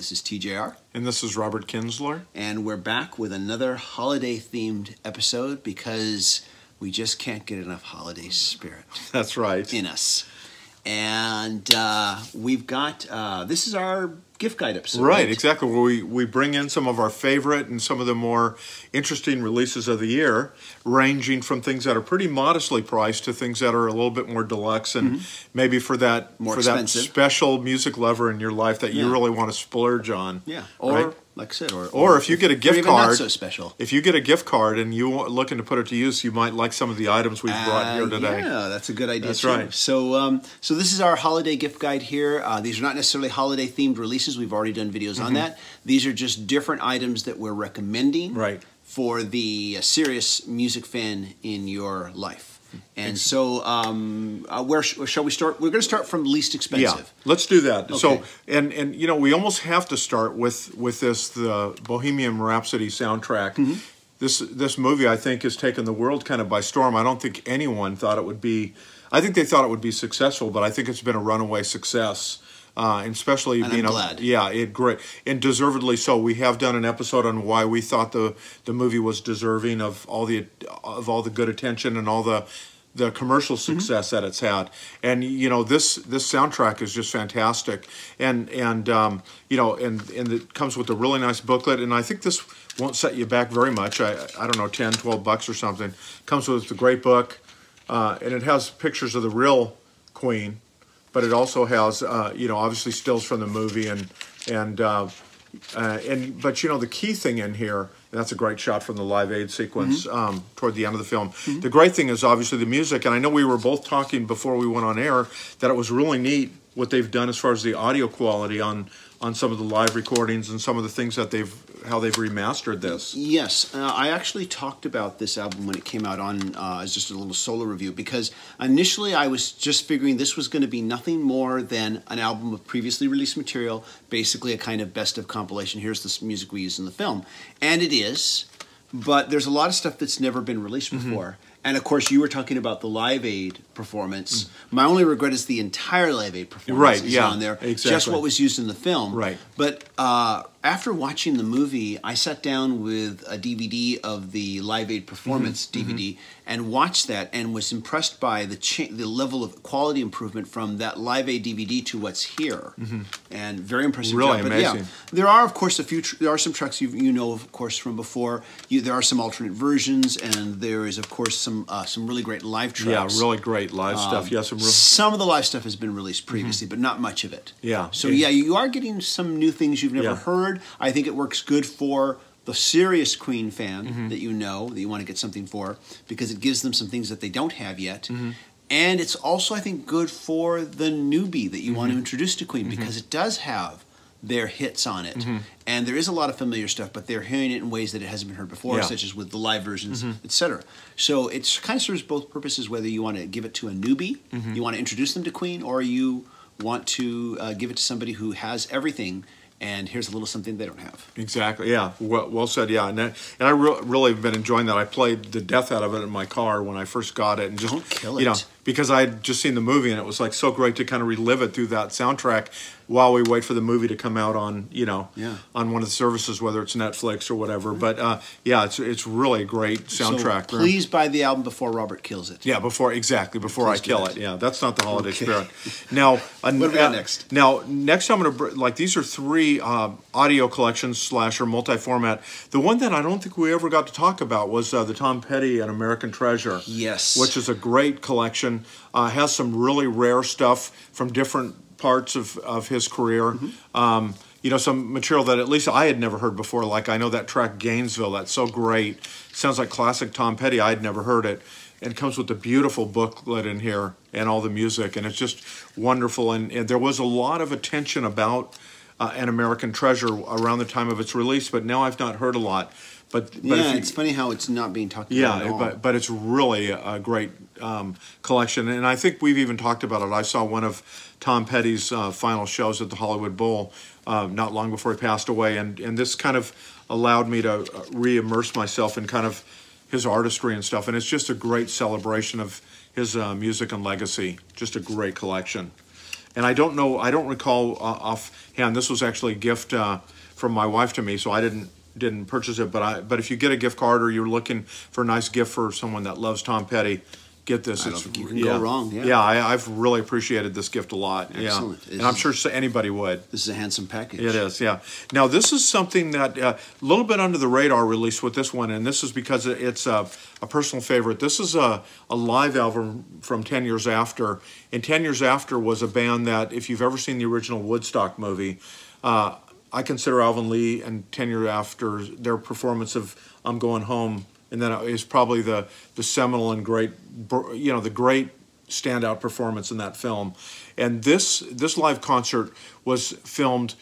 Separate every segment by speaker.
Speaker 1: This is TJR.
Speaker 2: And this is Robert Kinsler.
Speaker 1: And we're back with another holiday-themed episode because we just can't get enough holiday spirit.
Speaker 2: That's right.
Speaker 1: In us. And we've got, this is our gift guide episode.
Speaker 2: Right, exactly. Where we bring in some of our favorite and some of the more interesting releases of the year, ranging from things that are pretty modestly priced to things that are a little bit more deluxe and maybe for that that special music lover in your life that you really want to splurge on.
Speaker 1: Yeah. Or
Speaker 2: right?
Speaker 1: Like I said,
Speaker 2: or if you get a gift card,
Speaker 1: not so special.
Speaker 2: If you get a gift card and you're looking to put it to use, you might like some of the items we've brought here today.
Speaker 1: Yeah, that's a good idea.
Speaker 2: That's
Speaker 1: too.
Speaker 2: right.
Speaker 1: So, so this is our holiday gift guide here. These are not necessarily holiday themed releases. We've already done videos on that. These are just different items that we're recommending for the serious music fan in your life. And so, where shall we start? We're going to start from least expensive. Yeah,
Speaker 2: let's do that.
Speaker 1: Okay.
Speaker 2: So, and you know, we almost have to start with this the Bohemian Rhapsody soundtrack. This movie, I think, has taken the world kind of by storm. I don't think anyone thought it would be. I think they thought it would be successful, but I think it's been a runaway success. And especially being
Speaker 1: glad.
Speaker 2: Great, and deservedly so. We have done an episode on why we thought the movie was deserving of all the good attention and all the commercial success that it's had. And you know, this soundtrack is just fantastic. And you know, and it comes with a really nice booklet. And I think this won't set you back very much. I don't know, $10, $12 or something. Comes with a great book, and it has pictures of the real Queen. But it also has, you know, obviously stills from the movie, but you know, the key thing in here, and that's a great shot from the Live Aid sequence toward the end of the film. The great thing is obviously the music, and I know we were both talking before we went on air that it was really neat what they've done as far as the audio quality on some of the live recordings and some of the things that how they've remastered this.
Speaker 1: Yes, I actually talked about this album when it came out on as just a little solo review, because initially I was just figuring this was going to be nothing more than an album of previously released material, basically a kind of best of compilation. Here's the music we used in the film, and it is, but there's a lot of stuff that's never been released before. And of course, you were talking about the Live Aid performance. My only regret is the entire Live Aid performance is on there. Exactly. Just what was used in the film.
Speaker 2: Right.
Speaker 1: But after watching the movie, I sat down with a DVD of the Live Aid performance DVD and watched that, and was impressed by the level of quality improvement from that Live Aid DVD to what's here. And very impressive.
Speaker 2: Really
Speaker 1: job.
Speaker 2: amazing.
Speaker 1: But yeah, there are of course there are some tracks you know of course from before. There are some alternate versions, and there is of course some really great live tracks.
Speaker 2: Yeah, really great live stuff. Yeah,
Speaker 1: some of the live stuff has been released previously, but not much of it.
Speaker 2: Yeah.
Speaker 1: So yeah, you are getting some new things you've never heard. I think it works good for the serious Queen fan that you know, that you want to get something for, because it gives them some things that they don't have yet. And it's also, I think, good for the newbie that you want to introduce to Queen, because it does have their hits on it. And there is a lot of familiar stuff, but they're hearing it in ways that it hasn't been heard before, such as with the live versions, etc. So it kind of serves both purposes, whether you want to give it to a newbie, you want to introduce them to Queen, or you want to give it to somebody who has everything, and here's a little something they don't have.
Speaker 2: Exactly. Yeah. Well said. Yeah. And I really have been enjoying that. I played the death out of it in my car when I first got it, and just
Speaker 1: don't kill it.
Speaker 2: You know, because I had just seen the movie, and it was like so great to kind of relive it through that soundtrack while we wait for the movie to come out on on one of the services, whether it's Netflix or whatever. But yeah, it's really a great soundtrack.
Speaker 1: So please buy the album before Robert kills it.
Speaker 2: Yeah, before I kill it. Yeah, that's not the holiday spirit. Now,
Speaker 1: what do we got next?
Speaker 2: Now, next I'm going to these are three audio collections or multi-format. The one that I don't think we ever got to talk about was the Tom Petty and American Treasure.
Speaker 1: Yes,
Speaker 2: which is a great collection. Has some really rare stuff from different parts of his career. You know, some material that at least I had never heard before. Like I know that track Gainesville, that's so great. Sounds like classic Tom Petty. I had never heard it. And it comes with a beautiful booklet in here and all the music, and it's just wonderful. And there was a lot of attention about An American Treasure around the time of its release, but now I've not heard a lot. But
Speaker 1: yeah, it's funny how it's not being talked about at all.
Speaker 2: But it's really a great collection, and I think we've even talked about it. I saw one of Tom Petty's final shows at the Hollywood Bowl not long before he passed away, and this kind of allowed me to re-immerse myself in kind of his artistry and stuff, and it's just a great celebration of his music and legacy. Just a great collection. And I don't know, I don't recall offhand. This was actually a gift from my wife to me, so I didn't purchase it. But if you get a gift card or you're looking for a nice gift for someone that loves Tom Petty, get this.
Speaker 1: I don't think you can go wrong. Yeah,
Speaker 2: yeah, I've really appreciated this gift a lot.
Speaker 1: Excellent.
Speaker 2: Yeah, and I'm sure anybody would.
Speaker 1: This is a handsome package.
Speaker 2: It is, yeah. Now this is something that a little bit under the radar release with this one, and this is because it's a personal favorite. This is a live album from 10 Years After, and 10 Years After was a band that, if you've ever seen the original Woodstock movie, I consider Alvin Lee and 10 Years After, their performance of I'm Going Home, and then is probably the seminal and great, the great standout performance in that film. And this live concert was filmed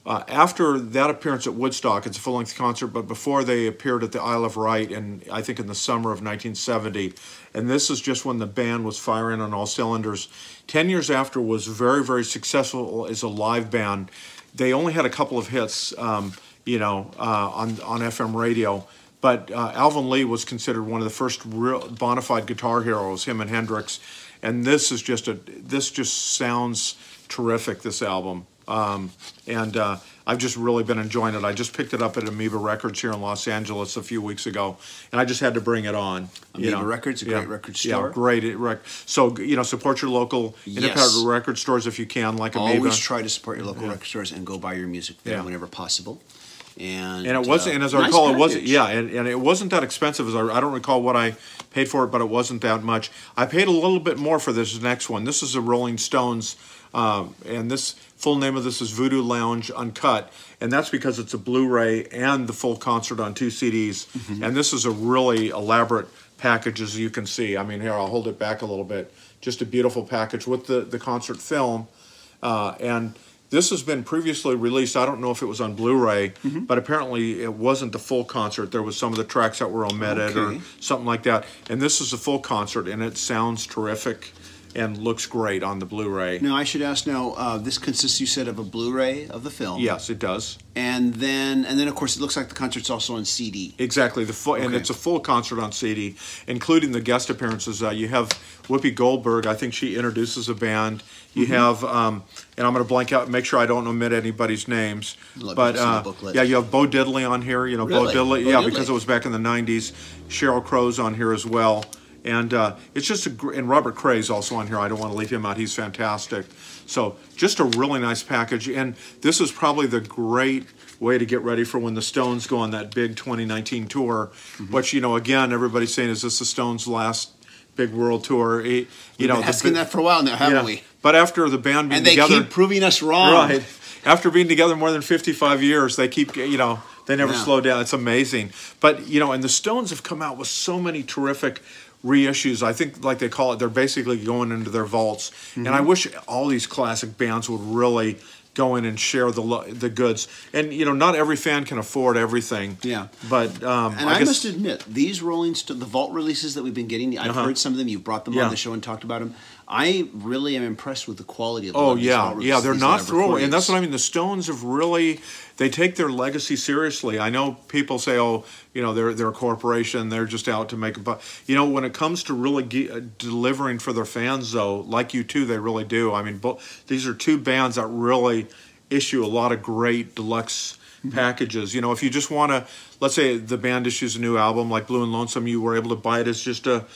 Speaker 2: after that appearance at Woodstock. It's a full-length concert, but before they appeared at the Isle of Wight, and I think in the summer of 1970. And this is just when the band was firing on all cylinders. 10 Years After was very, very successful as a live band. They only had a couple of hits, on FM radio. But Alvin Lee was considered one of the first real bona fide guitar heroes, him and Hendrix. And this just sounds terrific, this album. I've just really been enjoying it. I just picked it up at Amoeba Records here in Los Angeles a few weeks ago, and I just had to bring it on.
Speaker 1: Amoeba Records, a great record store.
Speaker 2: Yeah, great. So, support your local independent record stores if you can, like Amoeba.
Speaker 1: Always try to support your local record stores and go buy your music there whenever possible. And
Speaker 2: it wasn't, and as I recall, it wasn't. Yeah, and it wasn't that expensive. I don't recall what I paid for it, but it wasn't that much. I paid a little bit more for this next one. This is the Rolling Stones, and this full name of this is Voodoo Lounge Uncut, and that's because it's a Blu-ray and the full concert on 2 CDs. And this is a really elaborate package, as you can see. I mean, here I'll hold it back a little bit. Just a beautiful package with the concert film, and this has been previously released. I don't know if it was on Blu-ray, but apparently it wasn't the full concert. There was some of the tracks that were omitted or something like that. And this is a full concert, and it sounds terrific and looks great on the Blu-ray.
Speaker 1: Now, I should ask now, this consists, you said, of a Blu-ray of the film.
Speaker 2: Yes, it does.
Speaker 1: And then of course, it looks like the concert's also on CD.
Speaker 2: Exactly, and it's a full concert on CD, including the guest appearances. You have Whoopi Goldberg. I think she introduces a band. You have, and I'm going to blank out, make sure I don't omit anybody's names. But yeah, you have Bo Diddley on here. Really? Bo Diddley, because it was back in the '90s. Sheryl Crow's on here as well. And it's just and Robert Cray's also on here. I don't want to leave him out. He's fantastic. So just a really nice package. And this is probably the great way to get ready for when the Stones go on that big 2019 tour, which, again, everybody's saying, is this the Stones' last big world tour?
Speaker 1: We've been asking that for a while now, haven't we?
Speaker 2: But after the band being together...
Speaker 1: And they keep proving us wrong.
Speaker 2: Right. After being together more than 55 years, they keep, they never slow down. It's amazing. But, and the Stones have come out with so many terrific reissues. I think, like they call it, they're basically going into their vaults. And I wish all these classic bands would really go in and share the goods. And, not every fan can afford everything. Yeah. But
Speaker 1: I must admit, these the vault releases that we've been getting, I've heard some of them. You've brought them on the show and talked about them. I really am impressed with the quality of them.
Speaker 2: Oh, yeah. They're not throwaway. And that's what I mean. The Stones have really, they take their legacy seriously. I know people say, they're a corporation. They're just out to make a buck. When it comes to really delivering for their fans, though, like U2, they really do. I mean, these are two bands that really issue a lot of great deluxe packages. If you just want to, let's say the band issues a new album like Blue and Lonesome, you were able to buy it as just a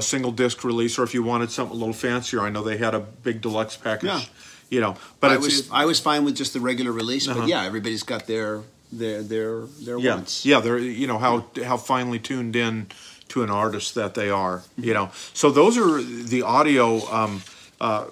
Speaker 2: single disc release, or if you wanted something a little fancier, I know they had a big deluxe package. But
Speaker 1: I was fine with just the regular release, but everybody's got their wants.
Speaker 2: Yeah, they're how finely tuned in to an artist that they are. So those are the audio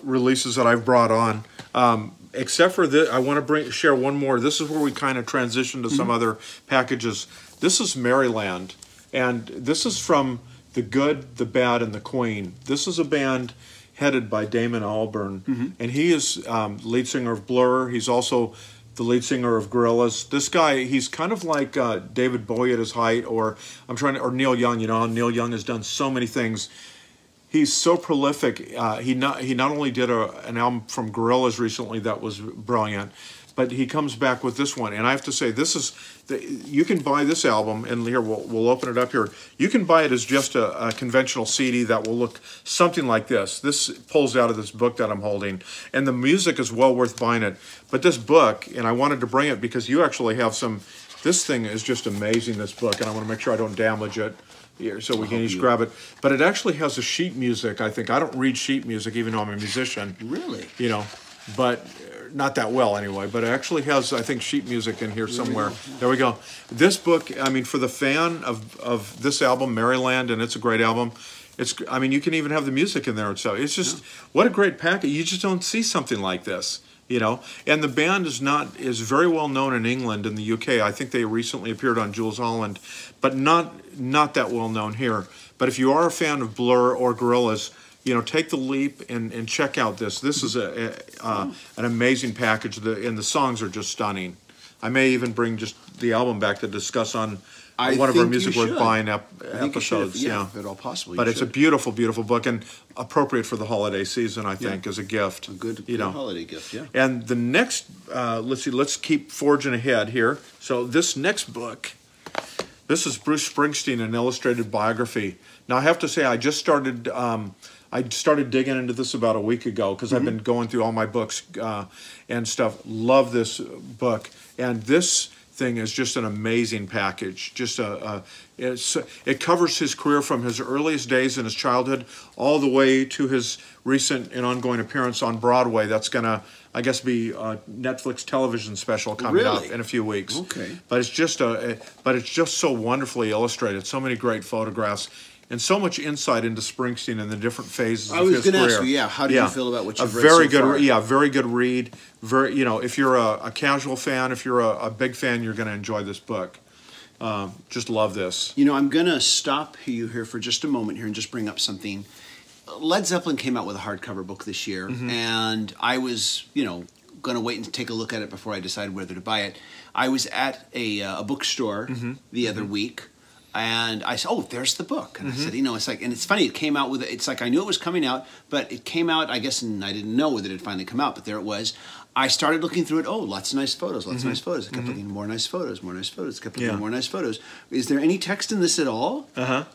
Speaker 2: releases that I've brought on. Except for this, I want to share one more. This is where we kind of transition to some other packages. This is Maryland, and this is from The Good, the Bad, and the Queen. This is a band headed by Damon Alburn, and he is lead singer of Blur. He's also the lead singer of Gorillaz. This guy, he's kind of like David Bowie at his height, or Neil Young. Neil Young has done so many things. He's so prolific. He not only did an album from Gorillaz recently that was brilliant, but he comes back with this one, and I have to say, this is you can buy this album, and here we'll open it up here. You can buy it as just a conventional CD that will look something like this. This pulls out of this book that I'm holding, and the music is well worth buying it. But this book, and I wanted to bring it because you actually have some. This thing is just amazing. This book, and I want to make sure I don't damage it here, so we can each grab it. But it actually has a sheet music. I think I don't read sheet music, even though I'm a musician.
Speaker 1: Really?
Speaker 2: You know, but. Not that well anyway, but it actually has, I think, sheet music in here somewhere. There we go. This book, I mean, for the fan of this album, Maryland, and it's a great album. I mean, you can even have the music in there itself. It's just, what a great package. You just don't see something like this, you know. And the band is very well known in England and the UK. I think they recently appeared on Jules Holland, but not that well known here. But if you are a fan of Blur or Gorillaz, you know, take the leap and check out this. This is an amazing package, and the songs are just stunning. I may even bring just the album back to discuss on one of our music worth buying episodes.
Speaker 1: Yeah, if at all possible.
Speaker 2: But it's a beautiful, beautiful book, and appropriate for the holiday season, I think, as a gift.
Speaker 1: A good holiday gift, yeah.
Speaker 2: And the next, let's see, let's keep forging ahead here. So this next book, this is Bruce Springsteen, an illustrated biography. Now, I have to say, I just started... I started digging into this about a week ago because I've been going through all my books and stuff. Love this book. And this thing is just an amazing package. Just it covers his career from his earliest days in his childhood all the way to his recent and ongoing appearance on Broadway. That's going to, I guess, be a Netflix television special coming up in a few weeks.
Speaker 1: Okay.
Speaker 2: But it's just so wonderfully illustrated. So many great photographs. And so much insight into Springsteen and the different phases of his career.
Speaker 1: I was going to ask you, how do you feel about what you've read so far?
Speaker 2: Very good read. Very, you know, if you're a casual fan, if you're a big fan, you're going to enjoy this book. Just love this.
Speaker 1: You know, I'm going to stop you here for just a moment here and just bring up something. Led Zeppelin came out with a hardcover book this year, and I was, you know, going to wait and take a look at it before I decided whether to buy it. I was at a bookstore the other week. And I said, "Oh, there's the book." And I said, "You know, it's like," and it's funny. It came out with. It's like I knew it was coming out, but it came out, I guess, and I didn't know that it had finally come out. But there it was. I started looking through it. Oh, lots of nice photos. Lots of nice photos. I kept looking more nice photos. More nice photos. Kept looking more nice photos. Is there any text in this at all?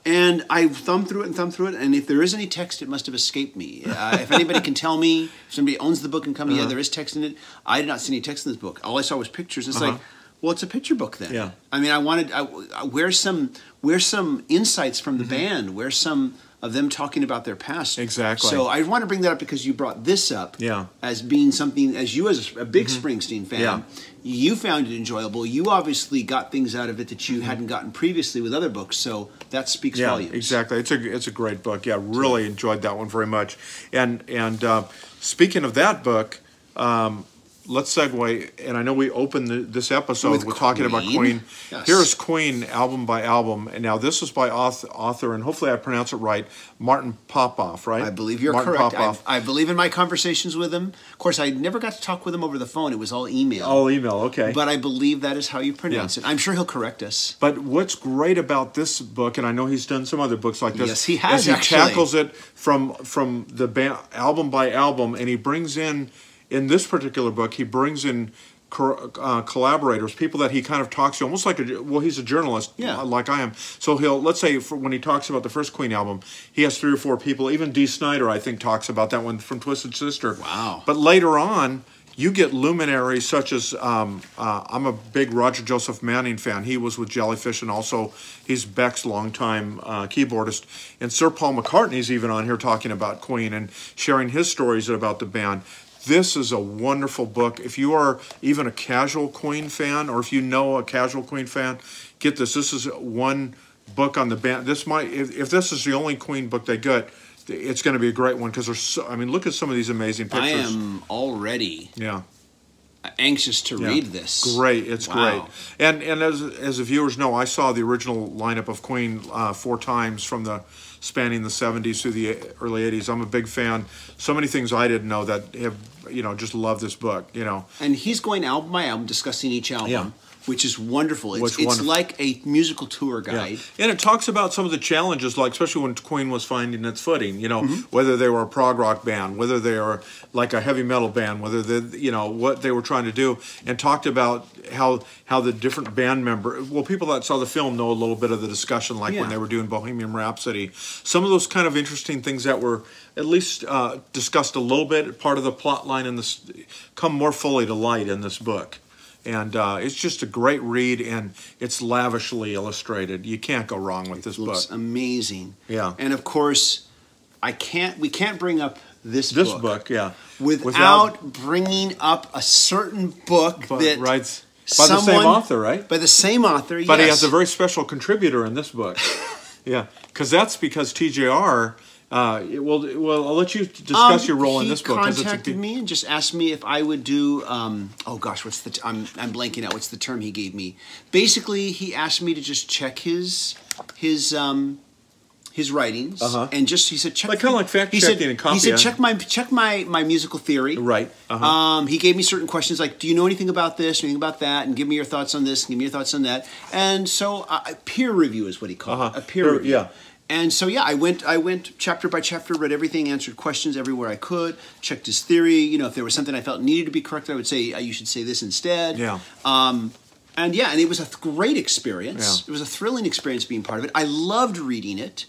Speaker 1: And I thumbed through it, and if there is any text, it must have escaped me. If anybody can tell me, if somebody owns the book and come, yeah, there is text in it. I did not see any text in this book. All I saw was pictures. It's like, well, it's a picture book then.
Speaker 2: Yeah.
Speaker 1: I mean, where's some insights from the band? Where's some of them talking about their past?
Speaker 2: Exactly.
Speaker 1: So I want to bring that up because you brought this up as being something, as you as a big Springsteen fan, you found it enjoyable. You obviously got things out of it that you hadn't gotten previously with other books, so that speaks volumes.
Speaker 2: Exactly. It's a great book. Yeah, really enjoyed that one very much. And speaking of that book, let's segue, and I know we opened this episode with talking about Queen. Yes. Here's Queen, album by album, and now this is by author, and hopefully I pronounce it right, Martin Popoff, right?
Speaker 1: I believe you're correct. I believe in my conversations with him. Of course, I never got to talk with him over the phone. It was all email.
Speaker 2: All email, okay.
Speaker 1: But I believe that is how you pronounce it. I'm sure he'll correct us.
Speaker 2: But what's great about this book, and I know he's done some other books like this.
Speaker 1: Yes, he has,
Speaker 2: is he tackles it from the band, album by album, and he brings in this particular book, he brings in collaborators, people that he kind of talks to, almost like he's a journalist, like I am. So let's say, when he talks about the first Queen album, he has 3 or 4 people. Even Dee Snider, I think, talks about that one from Twisted Sister.
Speaker 1: Wow.
Speaker 2: But later on, you get luminaries such as, I'm a big Roger Joseph Manning fan. He was with Jellyfish, and also he's Beck's longtime keyboardist. And Sir Paul McCartney's even on here talking about Queen and sharing his stories about the band. This is a wonderful book. If you are even a casual Queen fan, or if you know a casual Queen fan, get this. This is one book on the band. This might, if this is the only Queen book they get, it's going to be a great one because there's so, I mean, look at some of these amazing pictures.
Speaker 1: I am already anxious to read this.
Speaker 2: Great, it's great. And as the viewers know, I saw the original lineup of Queen 4 times spanning the 70s through the early 80s. I'm a big fan. So many things I didn't know that have, just love this book,
Speaker 1: And he's going album by album, discussing each album. which is wonderful. It's
Speaker 2: wonderful.
Speaker 1: like a musical tour guide.
Speaker 2: Yeah. And it talks about some of the challenges, like especially when Queen was finding its footing, whether they were a prog rock band, whether they were like a heavy metal band, whether they, what they were trying to do, and talked about how the different band members, well, people that saw the film know a little bit of the discussion, like when they were doing Bohemian Rhapsody. Some of those kind of interesting things that were at least discussed a little bit, part of the plot line in this, come more fully to light in this book. And it's just a great read, and it's lavishly illustrated. You can't go wrong with this book. It looks
Speaker 1: amazing.
Speaker 2: Yeah.
Speaker 1: And of course, we can't bring up this
Speaker 2: book,
Speaker 1: without bringing up a certain book that
Speaker 2: writes by the same author, right?
Speaker 1: By the same author, yes.
Speaker 2: But he has a very special contributor in this book. Yeah, because TJR. Well, I'll let you discuss your role in this book.
Speaker 1: He contacted me and just asked me if I would do. Oh gosh, I'm blanking out. What's the term he gave me? Basically, he asked me to just check his writings, and just he said check.
Speaker 2: Like kind of like fact checking and copy.
Speaker 1: He said check my musical theory.
Speaker 2: Right.
Speaker 1: He gave me certain questions like, do you know anything about this, or anything about that, and give me your thoughts on this, and give me your thoughts on that. And so peer review is what he called it. A peer review.
Speaker 2: Yeah.
Speaker 1: And so yeah, I went chapter by chapter, read everything, answered questions everywhere I could, checked his theory. If there was something I felt needed to be corrected, I would say you should say this instead.
Speaker 2: Yeah.
Speaker 1: And it was a great experience. Yeah. It was a thrilling experience being part of it. I loved reading it,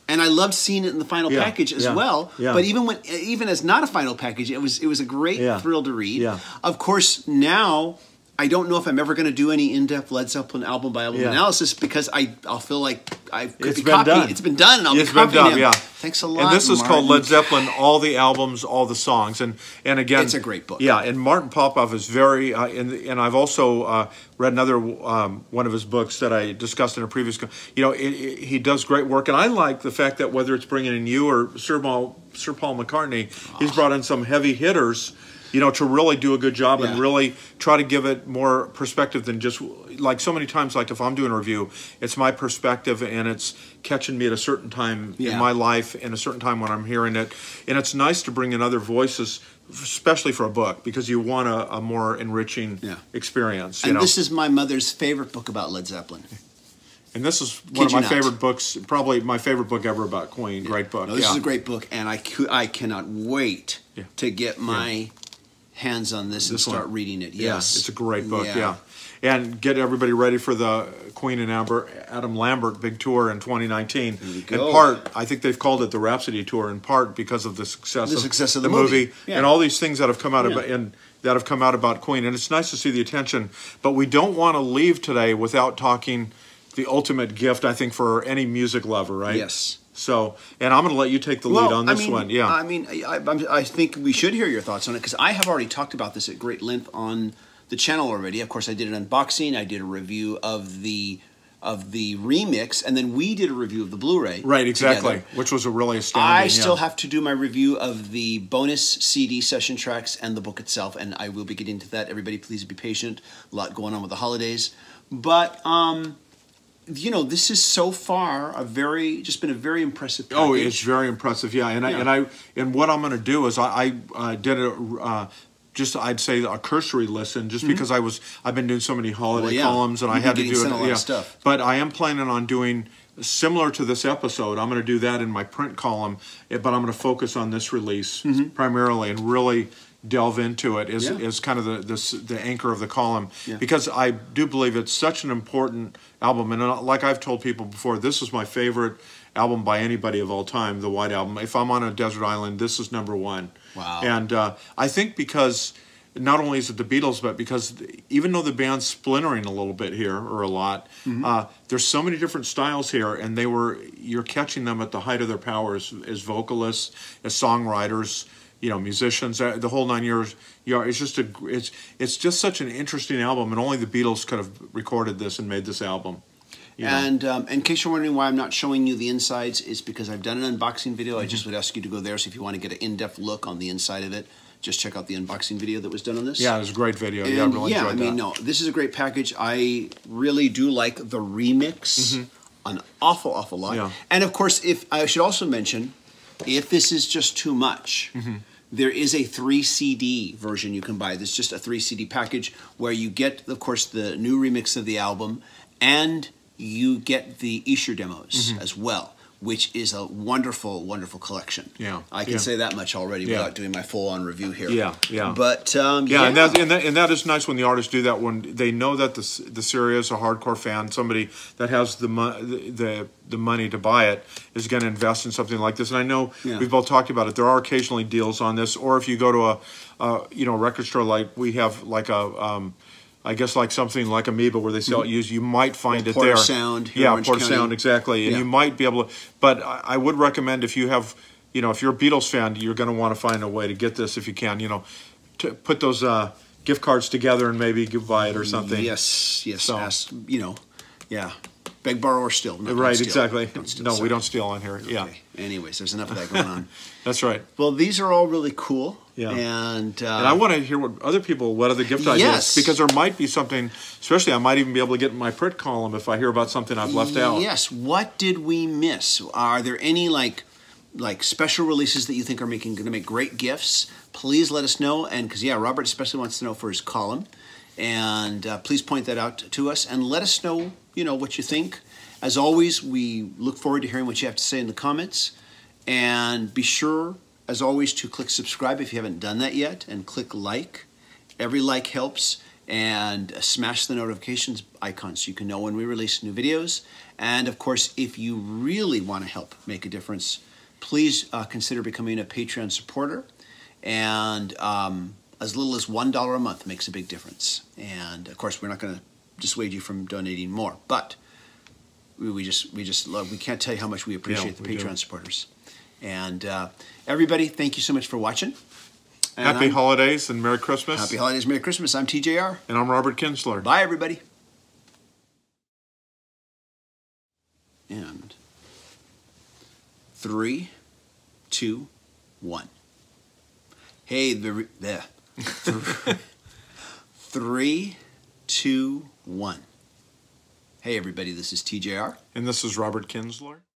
Speaker 1: and I loved seeing it in the final package as well. Yeah. But even as not a final package, it was a great thrill to read. Yeah. Of course, now I don't know if I'm ever going to do any in-depth Led Zeppelin album by album analysis, because I'll feel like I could be copying. It's been done, and I'll be copying him. Yeah. Thanks a lot.
Speaker 2: And this is
Speaker 1: Martin.
Speaker 2: called Led Zeppelin: All the Albums, All the Songs, and again,
Speaker 1: it's a great book.
Speaker 2: Yeah, and Martin Popoff is very, and I've also read another one of his books that I discussed in a previous. He does great work, and I like the fact that whether it's bringing in you or Sir Paul McCartney, he's brought in some heavy hitters. To really do a good job and really try to give it more perspective than just, like so many times, like if I'm doing a review, it's my perspective and it's catching me at a certain time in my life and a certain time when I'm hearing it. And it's nice to bring in other voices, especially for a book, because you want a more enriching experience.
Speaker 1: And this is my mother's favorite book about Led Zeppelin.
Speaker 2: And this is one of my favorite books, probably my favorite book ever about Queen. Great book.
Speaker 1: No, this is a great book, and I cannot wait to get my hands on this and start reading it. Yes,
Speaker 2: it's a great book. Yeah. And get everybody ready for the Queen and Adam Lambert big tour in 2019. In part, I think they've called it the Rhapsody Tour. In part because of the success of the movie and all these things that have come out about Queen. And it's nice to see the attention. But we don't want to leave today without talking the ultimate gift, I think, for any music lover, right?
Speaker 1: Yes.
Speaker 2: So, and I'm going to let you take the lead on this one. Yeah.
Speaker 1: I think we should hear your thoughts on it, because I have already talked about this at great length on the channel already. Of course, I did an unboxing. I did a review of the remix, and then we did a review of the Blu-ray.
Speaker 2: Right, exactly, together. Which was a really astounding.
Speaker 1: I still have to do my review of the bonus CD session tracks and the book itself, and I will be getting to that. Everybody, please be patient. A lot going on with the holidays, but this is so far just been a very impressive package.
Speaker 2: Oh, it's very impressive, yeah. And what I'm going to do is I did I'd say a cursory listen, just because I've been doing so many holiday columns and I had to do it.
Speaker 1: A lot of stuff.
Speaker 2: But I am planning on doing similar to this episode. I'm going to do that in my print column, but I'm going to focus on this release primarily and really delve into it as kind of the anchor of the column, because I do believe it's such an important album. And like I've told people before, this is my favorite album by anybody of all time, the White Album. If I'm on a desert island, this is #1.
Speaker 1: Wow.
Speaker 2: And I think because not only is it the Beatles, but because even though the band's splintering a little bit here, or a lot, there's so many different styles here, and you're catching them at the height of their powers as vocalists, as songwriters, musicians, the whole 9 years. It's just such an interesting album, and only the Beatles could have recorded this and made this album.
Speaker 1: And in case you're wondering why I'm not showing you the insides, it's because I've done an unboxing video. I just would ask you to go there, so if you want to get an in-depth look on the inside of it, just check out the unboxing video that was done on this.
Speaker 2: Yeah, it was a great video. And I really enjoyed that.
Speaker 1: No, this is a great package. I really do like the remix an awful lot. Yeah. And of course, if I should also mention, if this is just too much, There is a 3 CD version you can buy. There's just a 3 CD package where you get, of course, the new remix of the album, and you get the Esher demos as well, which is a wonderful, wonderful collection.
Speaker 2: Yeah,
Speaker 1: I can say that much already without doing my full-on review here.
Speaker 2: Yeah, yeah.
Speaker 1: But
Speaker 2: and that is nice when the artists do that, when they know that the serious, a hardcore fan, somebody that has the money to buy it, is going to invest in something like this. And I know we've both talked about it. There are occasionally deals on this, or if you go to a record store like we have, like a I guess like something like Amoeba where they sell it used, you might find it there.
Speaker 1: Sound, Porter
Speaker 2: Sound, exactly. And you might be able to, but I would recommend, if you have, if you're a Beatles fan, you're going to want to find a way to get this if you can, to put those gift cards together and maybe buy it or something.
Speaker 1: Yes. So, beg, borrow, or steal. No,
Speaker 2: right,
Speaker 1: steal.
Speaker 2: exactly.
Speaker 1: Don't steal,
Speaker 2: no,
Speaker 1: sorry.
Speaker 2: we don't steal on here.
Speaker 1: Okay.
Speaker 2: Yeah.
Speaker 1: Anyways, there's enough of that going on.
Speaker 2: That's right.
Speaker 1: Well, these are all really cool.
Speaker 2: Yeah.
Speaker 1: And
Speaker 2: I want to hear what other gift ideas, because there might be something, especially I might even be able to get in my print column if I hear about something I've left out.
Speaker 1: Yes. What did we miss? Are there any like special releases that you think are going to make great gifts? Please let us know. And because Robert especially wants to know for his column, and please point that out to us and let us know what you think. As always, we look forward to hearing what you have to say in the comments, and be sure, as always, to click subscribe if you haven't done that yet, and click like. Every like helps, and smash the notifications icon so you can know when we release new videos. And of course, if you really want to help make a difference, please consider becoming a Patreon supporter, and as little as $1 a month makes a big difference. And of course, we're not going to dissuade you from donating more, but we just love, we can't tell you how much we appreciate the Patreon supporters. And everybody, thank you so much for watching. And
Speaker 2: Happy holidays and Merry Christmas.
Speaker 1: Happy holidays, Merry Christmas. I'm TJR.
Speaker 2: And I'm Robert Kinsler.
Speaker 1: Bye, everybody. And 3, 2, 1. Hey, there. 3, 2, 1. Hey, everybody, this is TJR.
Speaker 2: And this is Robert Kinsler.